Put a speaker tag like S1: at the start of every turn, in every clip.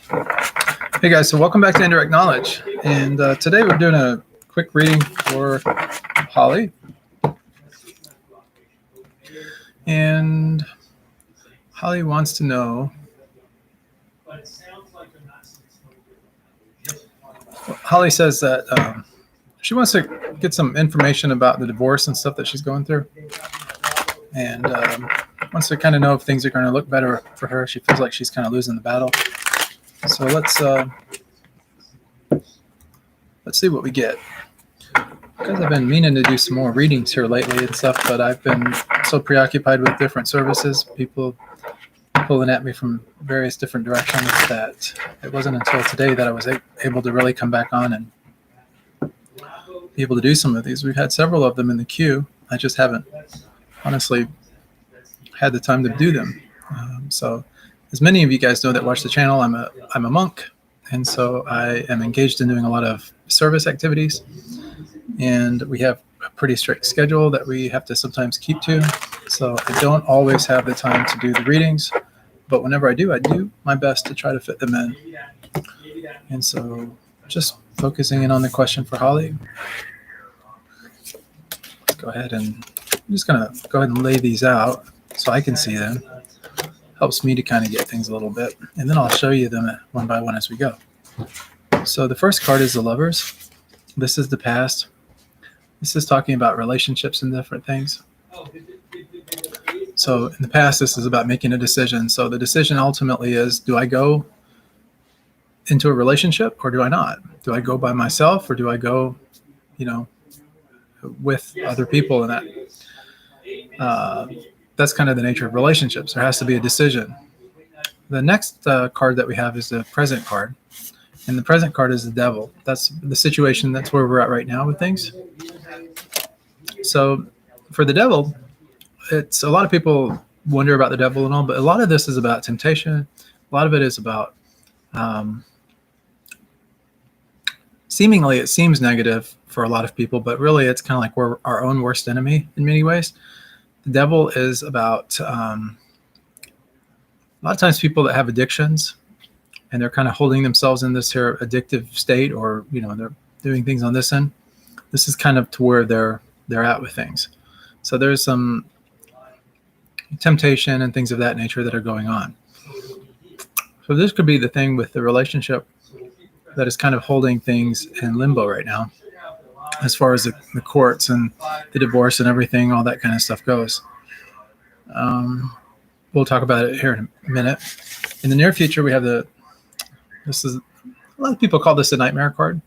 S1: Hey guys, so welcome back to Indirect Knowledge. And today we're doing a quick reading for Holly. And Holly wants to know, Holly says that she wants to get some information about the divorce and stuff that she's going through. And wants to kind of know if things are going to look better for her. She feels like she's kind of losing the battle. So let's see what we get. Because I've been meaning to do some more readings here lately and stuff, but I've been so preoccupied with different services, people pulling at me from various different directions, that it wasn't until today that I was able to really come back on and be able to do some of these. We've had several of them in the queue. I just haven't honestly had the time to do them. So as many of you guys know that watch the channel, I'm a monk. And so I am engaged in doing a lot of service activities, and we have a pretty strict schedule that we have to sometimes keep to. So I don't always have the time to do the readings, but whenever I do my best to try to fit them in. And so just focusing in on the question for Holly. Let's go ahead and I'm just going to go ahead and lay these out so I can see them. Helps me to kind of get things a little bit, and then I'll show you them one by one as we go. So the first card is the Lovers. This is the past. This is talking about relationships and different things. So in the past, this is about making a decision. So the decision ultimately is, do I go into a relationship or do I not? Do I go by myself or do I go, with other people? And that's kind of the nature of relationships. There has to be a decision. The next card that we have is the present card. And the present card is the Devil. That's the situation. That's where we're at right now with things. So for the Devil, it's a lot of people wonder about the Devil and all, but a lot of this is about temptation. A lot of it is about seemingly it seems negative for a lot of people, but really it's kind of like we're our own worst enemy in many ways. The Devil is about a lot of times people that have addictions and they're kind of holding themselves in this here addictive state, or they're doing things on this end. This is kind of to where they're at with things. So there's some temptation and things of that nature that are going on. So this could be the thing with the relationship that is kind of holding things in limbo right now, as far as the courts and the divorce and everything, all that kind of stuff goes. We'll talk about it here in a minute. In the near future, we have a lot of people call this a nightmare card.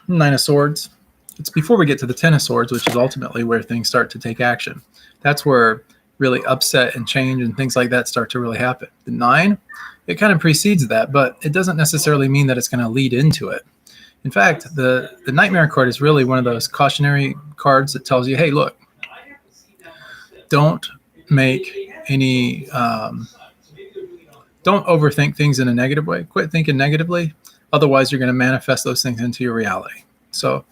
S1: Nine of Swords. It's before we get to the Ten of Swords, which is ultimately where things start to take action. That's where really upset and change and things like that start to really happen. The Nine, it kind of precedes that, but it doesn't necessarily mean that it's going to lead into it. In fact, the Nightmare card is really one of those cautionary cards that tells you, hey, look, don't make any, don't overthink things in a negative way. Quit thinking negatively. Otherwise, you're going to manifest those things into your reality. So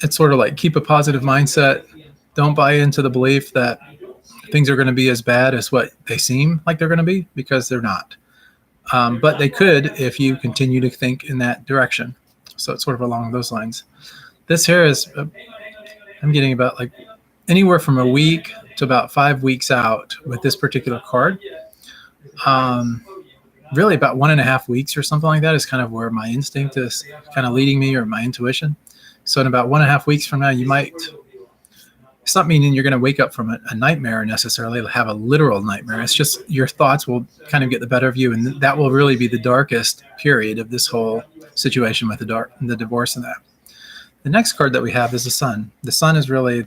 S1: it's sort of like keep a positive mindset. Don't buy into the belief that things are going to be as bad as what they seem like they're going to be, because they're not. But they could if you continue to think in that direction. So it's sort of along those lines. This here is, I'm getting about like anywhere from a week to about 5 weeks out with this particular card. Really about 1.5 weeks or something like that is kind of where my instinct is kind of leading me, or my intuition. So in about 1.5 weeks from now, you might, it's not meaning you're going to wake up from a nightmare necessarily, have a literal nightmare. It's just your thoughts will kind of get the better of you. And that will really be the darkest period of this whole situation with the divorce and that. The next card that we have is the Sun. The Sun is really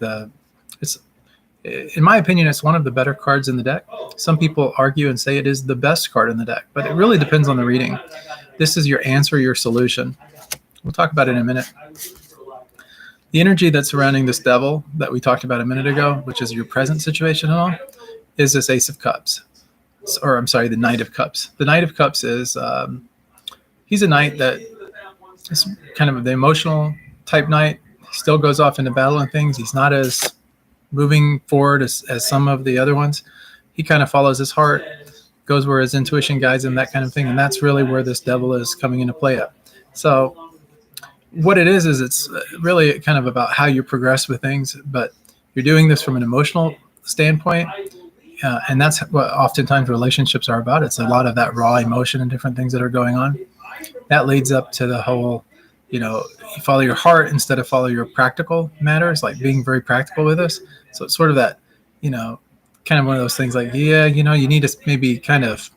S1: in my opinion, it's one of the better cards in the deck. Some people argue and say it is the best card in the deck, but it really depends on the reading. This is your answer, your solution. We'll talk about it in a minute. The energy that's surrounding this Devil that we talked about a minute ago, which is your present situation and all, is this Ace of Cups. Or I'm sorry, the Knight of Cups. The Knight of Cups is, he's a knight that is kind of the emotional type knight. He still goes off into battle and things. He's not as moving forward as some of the other ones. He kind of follows his heart. goes where his intuition guides him, that kind of thing. And that's really where this devil is coming into play at. So what it is it's really kind of about how you progress with things, but you're doing this from an emotional standpoint. And that's what oftentimes relationships are about. It's a lot of that raw emotion and different things that are going on. That leads up to the whole, you follow your heart instead of follow your practical matters, like being very practical with this. So it's sort of that, kind of one of those things like, you need to maybe kind of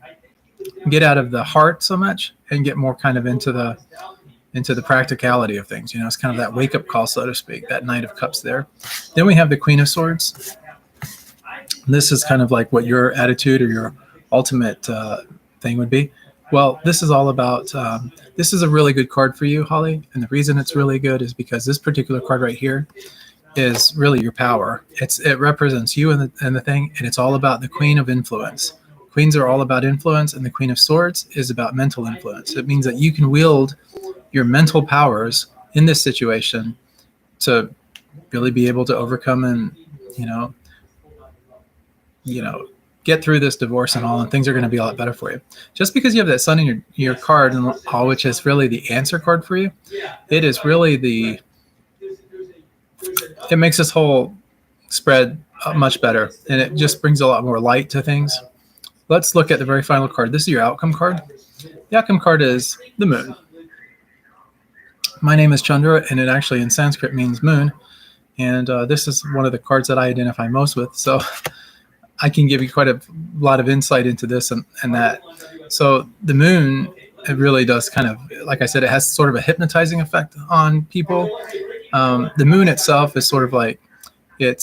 S1: get out of the heart so much and get more kind of into the practicality of things. It's kind of that wake up call, so to speak, that Knight of Cups there. Then we have the Queen of Swords. This is kind of like what your attitude or your ultimate thing would be. Well, this is all about, this is a really good card for you, Holly. And the reason it's really good is because this particular card right here is really your power. It represents you and the thing, and it's all about the Queen of Influence. Queens are all about influence, and the Queen of Swords is about mental influence. It means that you can wield your mental powers in this situation to really be able to overcome and, get through this divorce and all, and things are going to be a lot better for you. Just because you have that Sun in your card, and all, which is really the answer card for you, it is really it makes this whole spread much better, and it just brings a lot more light to things. Let's look at the very final card. This is your outcome card. The outcome card is the Moon. My name is Chandra, and it actually in Sanskrit means moon. And this is one of the cards that I identify most with. So I can give you quite a lot of insight into this and that. So the moon, it really does kind of, like I said, it has sort of a hypnotizing effect on people. The moon itself is sort of like, it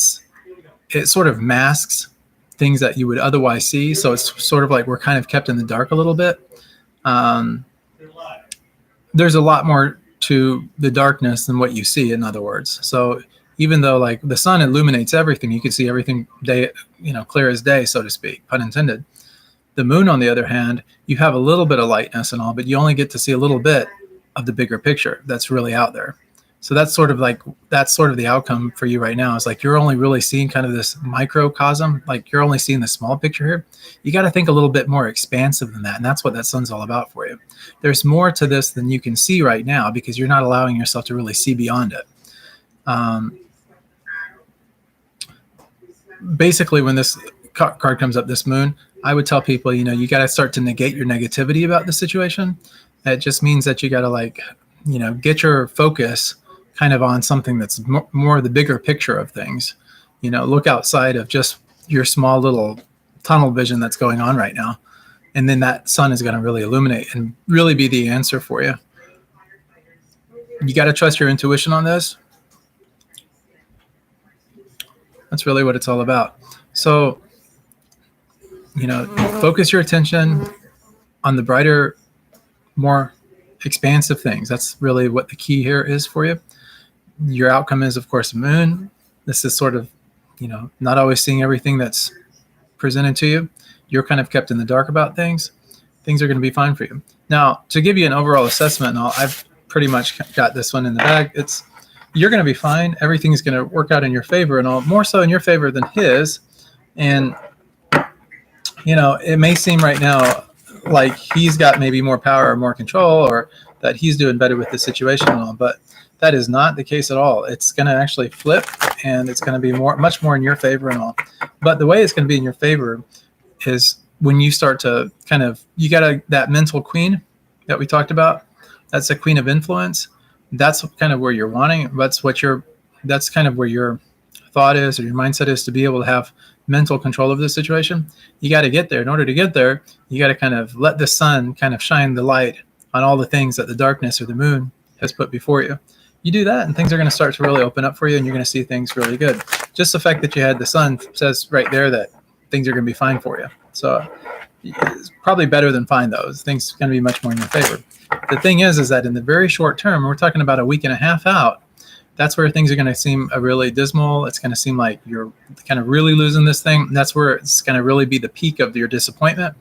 S1: sort of masks things that you would otherwise see. So it's sort of like we're kind of kept in the dark a little bit. There's a lot more to the darkness than what you see, in other words. So even though like the sun illuminates everything, you can see everything day, clear as day, so to speak, pun intended. The moon, on the other hand, you have a little bit of lightness and all, but you only get to see a little bit of the bigger picture that's really out there. So that's sort of the outcome for you right now. It's like you're only really seeing kind of this microcosm, like you're only seeing the small picture here. You got to think a little bit more expansive than that. And that's what that sun's all about for you. There's more to this than you can see right now because you're not allowing yourself to really see beyond it. Basically, when this card comes up, this moon, I would tell people, you got to start to negate your negativity about the situation. It just means that you got to get your focus kind of on something that's more the bigger picture of things. Look outside of just your small little tunnel vision that's going on right now. And then that sun is going to really illuminate and really be the answer for you. You got to trust your intuition on this. That's really what it's all about. So, focus your attention on the brighter, more expansive things. That's really what the key here is for you. Your outcome is, of course, the moon. This is sort of, not always seeing everything that's presented to you. You're kind of kept in the dark about things. Things are going to be fine for you. Now, to give you an overall assessment, and all, I've pretty much got this one in the bag. You're going to be fine. Everything's going to work out in your favor and all, more so in your favor than his. And, it may seem right now like he's got maybe more power or more control or that he's doing better with the situation and all, but that is not the case at all. It's going to actually flip and it's going to be much more in your favor and all. But the way it's going to be in your favor is when you start to you got that mental queen that we talked about. That's a queen of influence. That's kind of where you're wanting. That's kind of where your thought is or your mindset is, to be able to have mental control of the situation. You got to get there. In order to get there, you got to kind of let the sun kind of shine the light on all the things that the darkness or the moon has put before you. You do that and things are going to start to really open up for you and you're going to see things really good. Just the fact that you had the sun says right there that things are going to be fine for you. So it's probably better than fine though. Things are going to be much more in your favor. The thing is that in the very short term, we're talking about a week and a half out, that's where things are going to seem really dismal. It's going to seem like you're kind of really losing this thing. That's where it's going to really be the peak of your disappointment.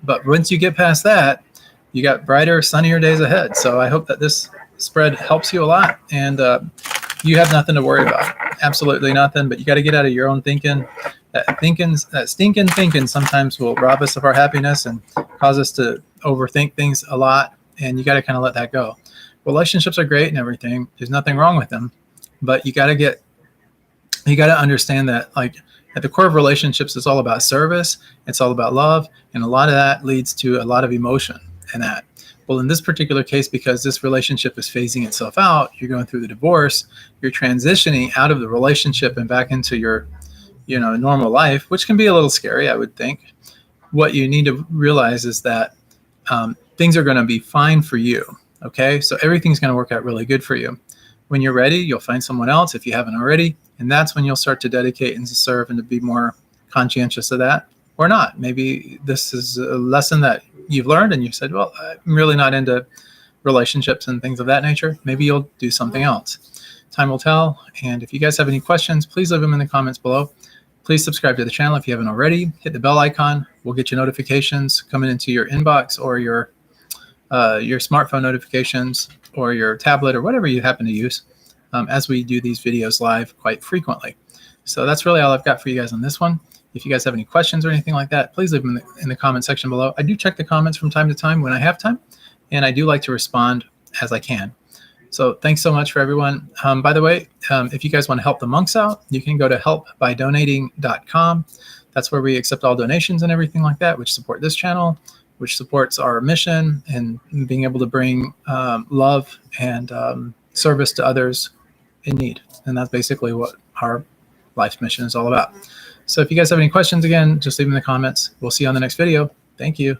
S1: But once you get past that, you got brighter, sunnier days ahead. So I hope that this spread helps you a lot. And you have nothing to worry about. Absolutely nothing. But you got to get out of your own thinking That stinking thinking sometimes will rob us of our happiness and cause us to overthink things a lot. And you got to kind of let that go. Relationships are great and everything. There's nothing wrong with them, but you got to understand that, like, at the core of relationships, it's all about service. It's all about love. And a lot of that leads to a lot of emotion and that. Well, in this particular case, because this relationship is phasing itself out, you're going through the divorce, you're transitioning out of the relationship and back into your, normal life, which can be a little scary, I would think. What you need to realize is that things are going to be fine for you. Okay. So everything's going to work out really good for you. When you're ready, you'll find someone else if you haven't already. And that's when you'll start to dedicate and to serve and to be more conscientious of that, or not. Maybe this is a lesson that you've learned and you said, well, I'm really not into relationships and things of that nature. Maybe you'll do something else. Time will tell. And if you guys have any questions, please leave them in the comments below. Please subscribe to the channel if you haven't already. Hit the bell icon. We'll get you notifications coming into your inbox or your smartphone notifications or your tablet or whatever you happen to use as we do these videos live quite frequently. So that's really all I've got for you guys on this one. If you guys have any questions or anything like that, please leave them in the comment section below. I do check the comments from time to time when I have time, and I do like to respond as I can. So thanks so much for everyone. By the way, if you guys want to help the monks out, you can go to helpbydonating.com. That's where we accept all donations and everything like that, which support this channel, which supports our mission and being able to bring love and service to others in need. And that's basically what our life mission is all about. So if you guys have any questions, again, just leave them in the comments. We'll see you on the next video. Thank you.